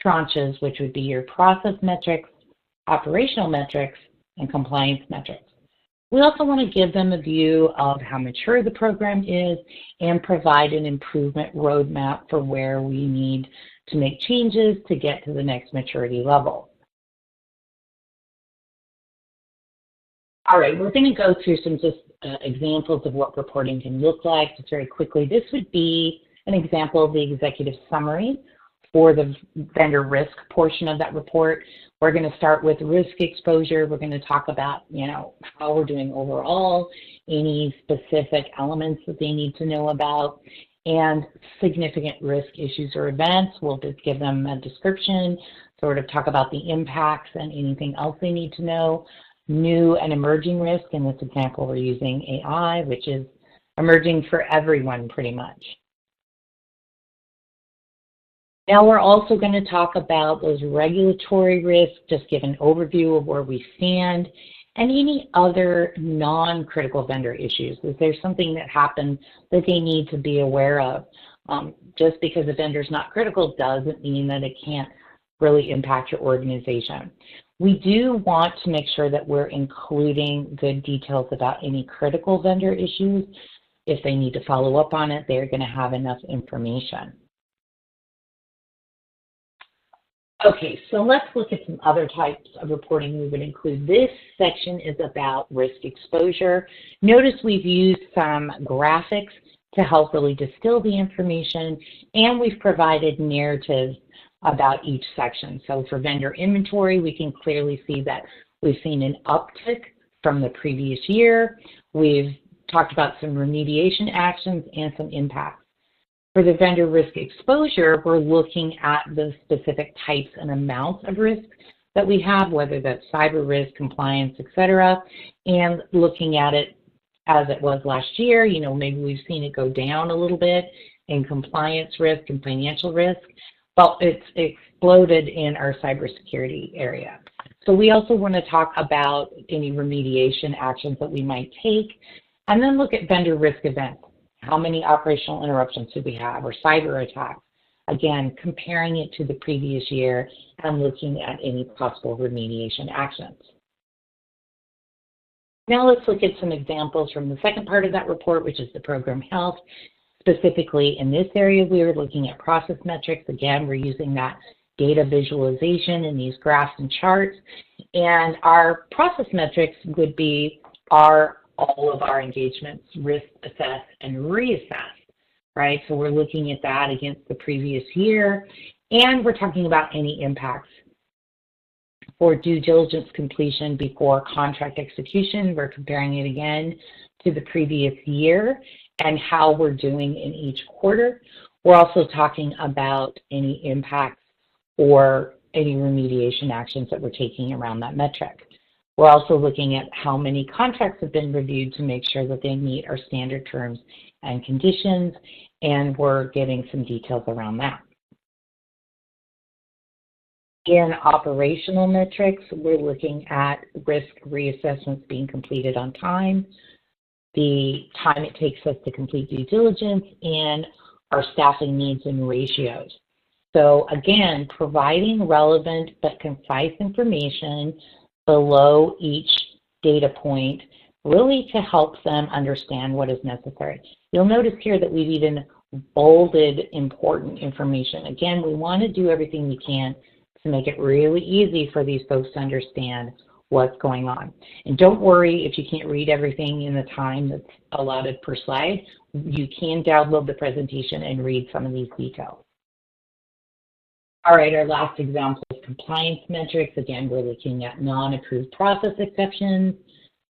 [SPEAKER 2] tranches, which would be your process metrics, operational metrics, and compliance metrics. We also want to give them a view of how mature the program is and provide an improvement roadmap for where we need to make changes to get to the next maturity level. All right, we're going to go through some just examples of what reporting can look like just very quickly. This would be an example of the executive summary for the vendor risk portion of that report. We're going to start with risk exposure. We're going to talk about, you know, how we're doing overall, any specific elements that they need to know about, and significant risk issues or events. We'll just give them a description, sort of talk about the impacts and anything else they need to know. New and emerging risk. In this example, we're using AI, which is emerging for everyone pretty much. Now we're also going to talk about those regulatory risks, just give an overview of where we stand, and any other non-critical vendor issues. If there's something that happened that they need to be aware of, just because a vendor's not critical doesn't mean that it can't really impact your organization. We do want to make sure that we're including good details about any critical vendor issues. If they need to follow up on it, they're going to have enough information. Okay, so let's look at some other types of reporting we would include. This section is about risk exposure. Notice we've used some graphics to help really distill the information, and we've provided narratives about each section. So for vendor inventory, we can clearly see that we've seen an uptick from the previous year. We've talked about some remediation actions and some impacts. For the vendor risk exposure, we're looking at the specific types and amounts of risk that we have, whether that's cyber risk, compliance, etc., and looking at it as it was last year. You know, maybe we've seen it go down a little bit in compliance risk and financial risk, but it's exploded in our cybersecurity area. So we also want to talk about any remediation actions that we might take, and then look at vendor risk events. How many operational interruptions do we have, or cyber attacks? Again, comparing it to the previous year and looking at any possible remediation actions. Now let's look at some examples from the second part of that report, which is the program health. Specifically in this area, we are looking at process metrics. Again, we're using that data visualization in these graphs and charts. And our process metrics would be our all of our engagements, risk assess and reassess, right? So we're looking at that against the previous year, and we're talking about any impacts for due diligence completion before contract execution. We're comparing it again to the previous year and how we're doing in each quarter. We're also talking about any impacts or any remediation actions that we're taking around that metric. We're also looking at how many contracts have been reviewed to make sure that they meet our standard terms and conditions, and we're getting some details around that. In operational metrics, we're looking at risk reassessments being completed on time, the time it takes us to complete due diligence, and our staffing needs and ratios. So again, providing relevant but concise information below each data point, really to help them understand what is necessary. You'll notice here that we've even bolded important information. Again, we want to do everything we can to make it really easy for these folks to understand what's going on. And don't worry if you can't read everything in the time that's allotted per slide. You can download the presentation and read some of these details. All right, our last example is compliance metrics. Again, we're looking at non-approved process exceptions,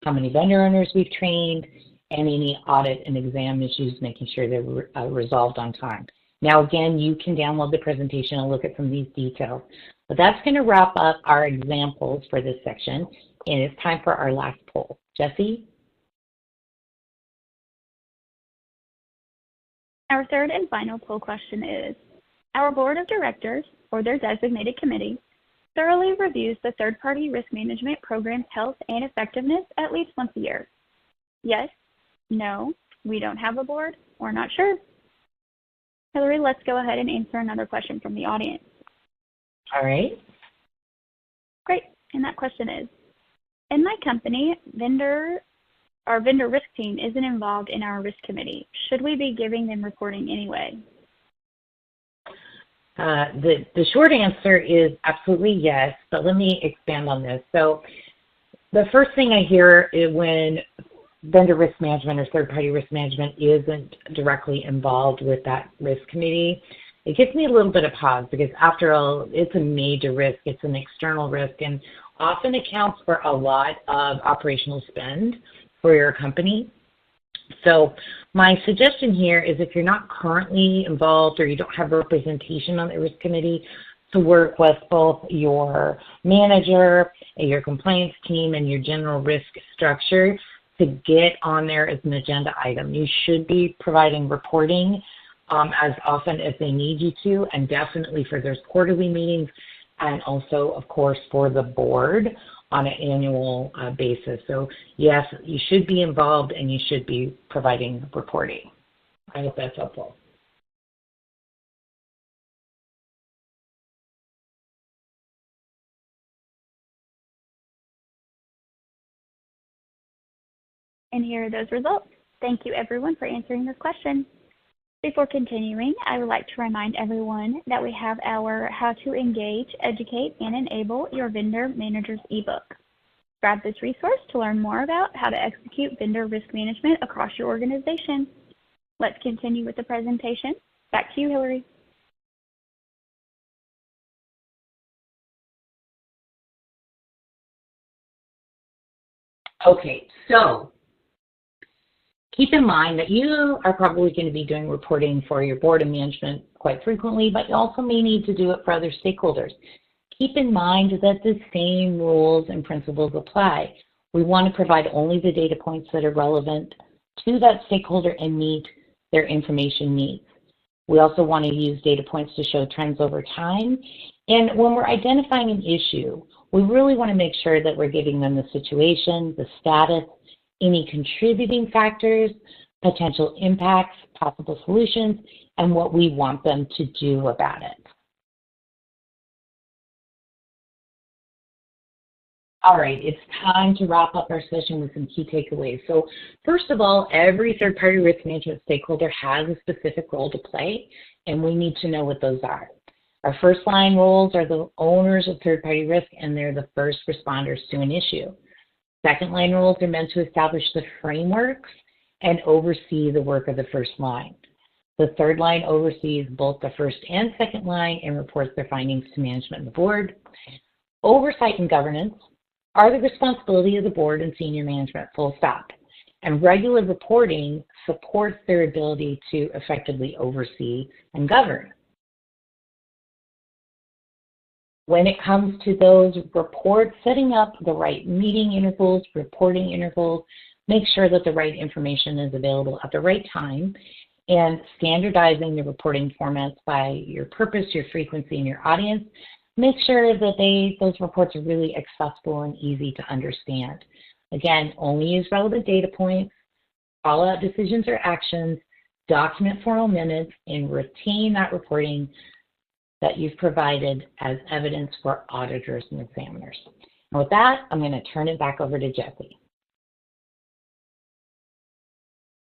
[SPEAKER 2] how many vendor owners we've trained, and any audit and exam issues, making sure they're resolved on time. Now, again, you can download the presentation and look at some of these details. But that's going to wrap up our examples for this section, and it's time for our last poll. Jessie?
[SPEAKER 1] Our third and final poll question is, our board of directors, or their designated committee, thoroughly reviews the third-party risk management program's health and effectiveness at least once a year. Yes, no, we don't have a board, or not sure. Hillary, let's go ahead and answer another question from the audience.
[SPEAKER 2] All right.
[SPEAKER 1] Great, and that question is, in my company, our vendor risk team isn't involved in our risk committee. Should we be giving them reporting anyway?
[SPEAKER 2] The short answer is absolutely yes, but let me expand on this. So the first thing I hear is when vendor risk management or third-party risk management isn't directly involved with that risk committee, it gives me a little bit of pause because after all, it's a major risk, it's an external risk, and often accounts for a lot of operational spend for your company. So my suggestion here is if you're not currently involved or you don't have representation on the risk committee, to work with both your manager, your compliance team, and your general risk structure to get on there as an agenda item. You should be providing reporting as often as they need you to, and definitely for those quarterly meetings, and also, of course, for the board on an annual basis. So yes, you should be involved and you should be providing reporting. I hope that's helpful.
[SPEAKER 1] And here are those results. Thank you everyone for answering this question. Before continuing, I would like to remind everyone that we have our How to Engage, Educate, and Enable Your Vendor Managers ebook. Grab this resource to learn more about how to execute vendor risk management across your organization. Let's continue with the presentation. Back to you, Hillary.
[SPEAKER 2] Okay, so keep in mind that you are probably going to be doing reporting for your board and management quite frequently, but you also may need to do it for other stakeholders. Keep in mind that the same rules and principles apply. We want to provide only the data points that are relevant to that stakeholder and meet their information needs. We also want to use data points to show trends over time. And when we're identifying an issue, we really want to make sure that we're giving them the situation, the status, any contributing factors, potential impacts, possible solutions, and what we want them to do about it. All right, it's time to wrap up our session with some key takeaways. So first of all, every third-party risk management stakeholder has a specific role to play, and we need to know what those are. Our first line roles are the owners of third-party risk, and they're the first responders to an issue. Second line roles are meant to establish the frameworks and oversee the work of the first line. The third line oversees both the first and second line and reports their findings to management and the board. Oversight and governance are the responsibility of the board and senior management, full stop. And regular reporting supports their ability to effectively oversee and govern. When it comes to those reports, setting up the right meeting intervals, reporting intervals, make sure that the right information is available at the right time, and standardizing the reporting formats by your purpose, your frequency, and your audience. Make sure that those reports are really accessible and easy to understand. Again, only use relevant data points, call out decisions or actions, document formal minutes, and retain that reporting that you've provided as evidence for auditors and examiners. And with that, I'm going to turn it back over to Jessie.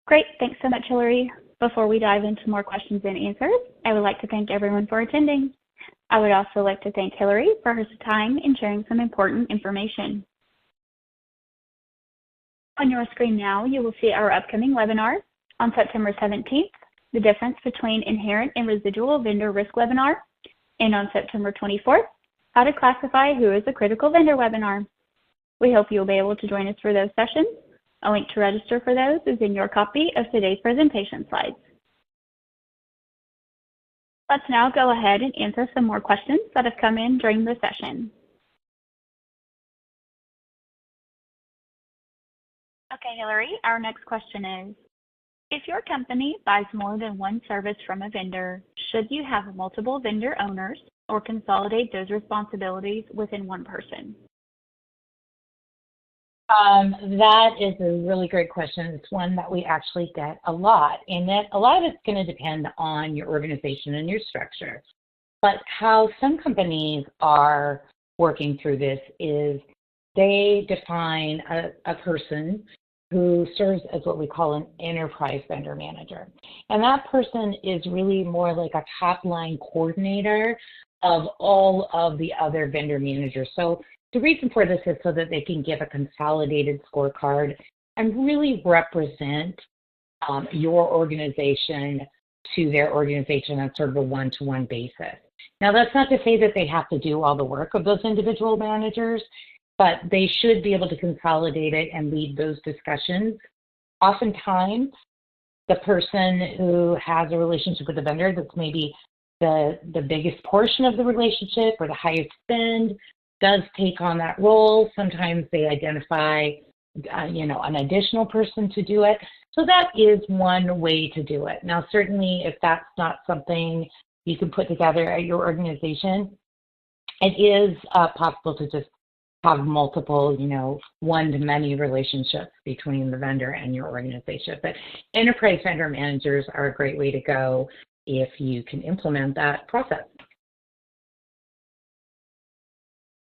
[SPEAKER 1] Great. Thanks so much, Hillary. Before we dive into more questions and answers, I would like to thank everyone for attending. I would also like to thank Hillary for her time in sharing some important information. On your screen now, you will see our upcoming webinar on September 17th, the difference between inherent and residual vendor risk webinar, and on September 24th, how to classify who is a critical vendor webinar. We hope you'll be able to join us for those sessions. A link to register for those is in your copy of today's presentation slides. Let's now go ahead and answer some more questions that have come in during the session. Okay, Hillary, our next question is, if your company buys more than one service from a vendor, should you have multiple vendor owners or consolidate those responsibilities within one person?
[SPEAKER 2] That is a really great question. It's one that we actually get a lot, and that a lot of it's going to depend on your organization and your structure. But how some companies are working through this is they define a person who serves as what we call an enterprise vendor manager. And that person is really more like a top-line coordinator of all of the other vendor managers. So the reason for this is so that they can give a consolidated scorecard and really represent your organization to their organization on sort of a one-to-one basis. Now, that's not to say that they have to do all the work of those individual managers, but they should be able to consolidate it and lead those discussions. Oftentimes, the person who has a relationship with the vendor that's maybe the biggest portion of the relationship or the highest spend does take on that role. Sometimes they identify, an additional person to do it. So that is one way to do it. Now, certainly, if that's not something you can put together at your organization, it is possible to just have multiple, one-to-many relationships between the vendor and your organization. But enterprise vendor managers are a great way to go if you can implement that process.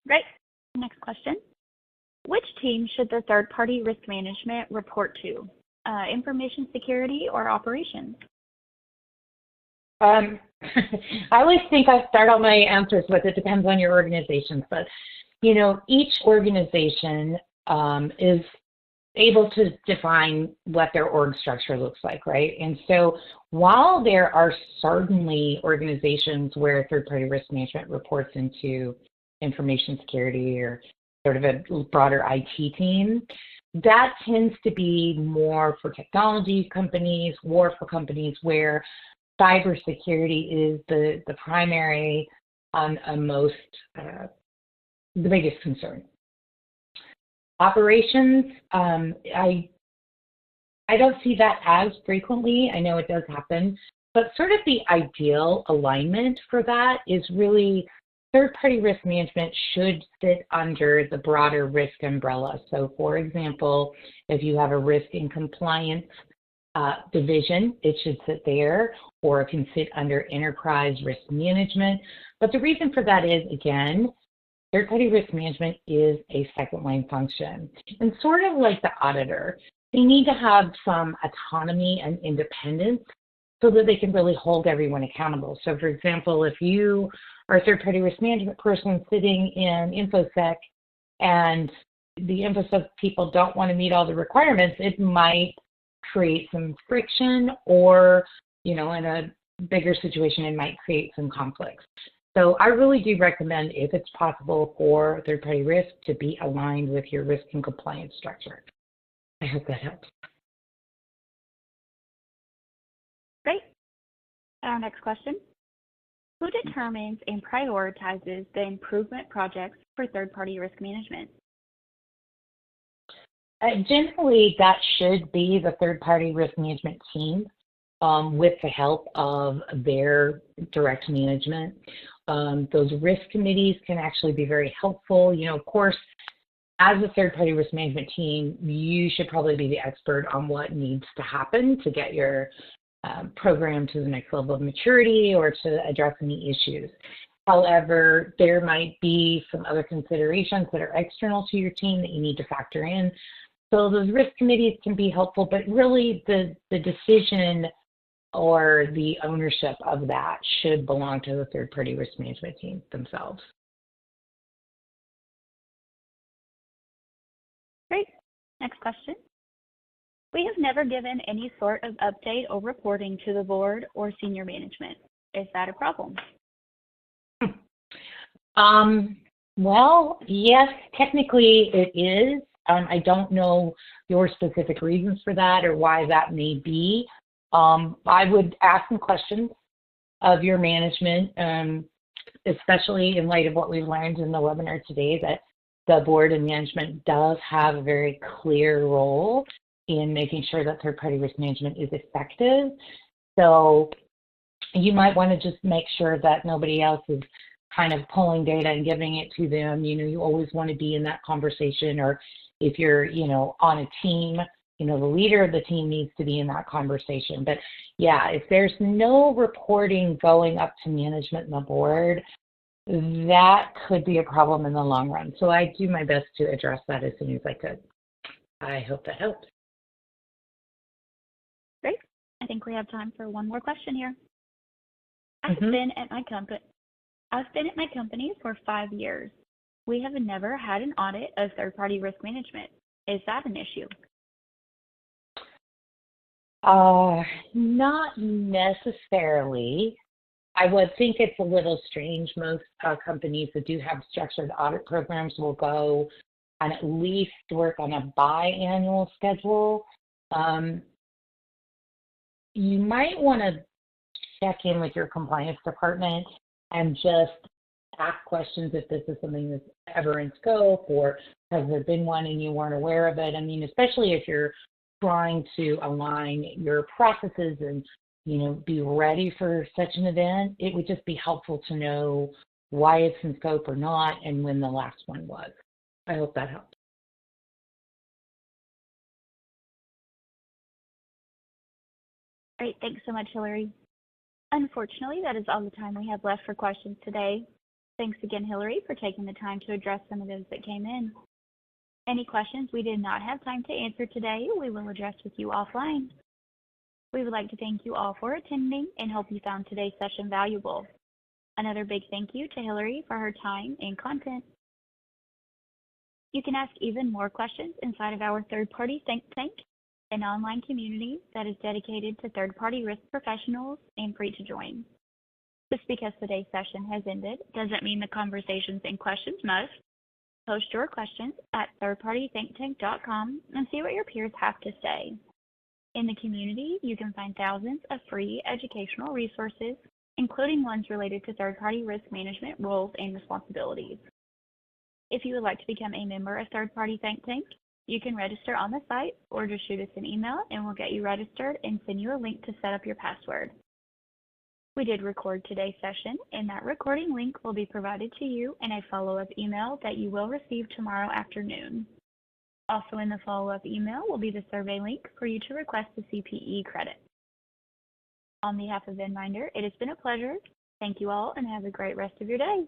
[SPEAKER 1] Great. Next question. Which team should the third-party risk management report to? Information security or operations?
[SPEAKER 2] I always think I start all my answers with it depends on your organization, but each organization is able to define what their org structure looks like, right? And so while there are certainly organizations where third-party risk management reports into information security or sort of a broader IT team, that tends to be more for technology companies or for companies where cybersecurity is the primary most the biggest concern. Operations, I don't see that as frequently. I know it does happen, but sort of the ideal alignment for that is really third-party risk management should sit under the broader risk umbrella. So, for example, if you have a risk and compliance division, it should sit there, or it can sit under enterprise risk management. But the reason for that is, again, third-party risk management is a second-line function. And sort of like the auditor, they need to have some autonomy and independence so that they can really hold everyone accountable. So, for example, if you are a third-party risk management person sitting in InfoSec and the emphasis of people don't want to meet all the requirements, it might create some friction, or, in a bigger situation, it might create some conflicts. So I really do recommend, if it's possible for third-party risk, to be aligned with your risk and compliance structure. I hope that helps.
[SPEAKER 1] Great. Our next question. Who determines and prioritizes the improvement projects for third-party risk management?
[SPEAKER 2] Generally, that should be the third-party risk management team, with the help of their direct management. Those risk committees can actually be very helpful. Of course, as a third-party risk management team, you should probably be the expert on what needs to happen to get your program to the next level of maturity or to address any issues. However, there might be some other considerations that are external to your team that you need to factor in. So those risk committees can be helpful, but really the decision or the ownership of that should belong to the third-party risk management team themselves.
[SPEAKER 1] Great. Next question. We have never given any sort of update or reporting to the board or senior management. Is that a problem?
[SPEAKER 2] Well, yes, technically it is. I don't know your specific reasons for that or why that may be. I would ask some questions of your management, especially in light of what we've learned in the webinar today, that the board and management does have a very clear role in making sure that third-party risk management is effective. So you might want to just make sure that nobody else is kind of pulling data and giving it to them. You always want to be in that conversation, or if you're, on a team, the leader of the team needs to be in that conversation. But yeah, if there's no reporting going up to management and the board, that could be a problem in the long run. So I do my best to address that as soon as I could. I hope that helps.
[SPEAKER 1] Great. I think we have time for one more question here. I've been at my company for 5 years. We have never had an audit of third-party risk management. Is that an issue?
[SPEAKER 2] Not necessarily. I would think it's a little strange. Most companies that do have structured audit programs will go and at least work on a biannual schedule. You might want to check in with your compliance department and just ask questions if this is something that's ever in scope, or has there been one and you weren't aware of it. I mean, especially if you're trying to align your processes and, be ready for such an event, it would just be helpful to know why it's in scope or not and when the last one was. I hope that helps.
[SPEAKER 1] Great. Thanks so much, Hillary. Unfortunately, that is all the time we have left for questions today. Thanks again, Hillary, for taking the time to address some of those that came in. Any questions we did not have time to answer today, we will address with you offline. We would like to thank you all for attending and hope you found today's session valuable. Another big thank you to Hillary for her time and content. You can ask even more questions inside of our third-party think tank, an online community that is dedicated to third-party risk professionals and free to join. Just because today's session has ended doesn't mean the conversations and questions must. Post your questions at thirdpartythinktank.com and see what your peers have to say. In the community, you can find thousands of free educational resources, including ones related to third-party risk management roles and responsibilities. If you would like to become a member of Third Party Think Tank, you can register on the site or just shoot us an email and we'll get you registered and send you a link to set up your password. We did record today's session, and that recording link will be provided to you in a follow-up email that you will receive tomorrow afternoon. Also in the follow-up email will be the survey link for you to request the CPE credit. On behalf of Venminder, it has been a pleasure. Thank you all and have a great rest of your day.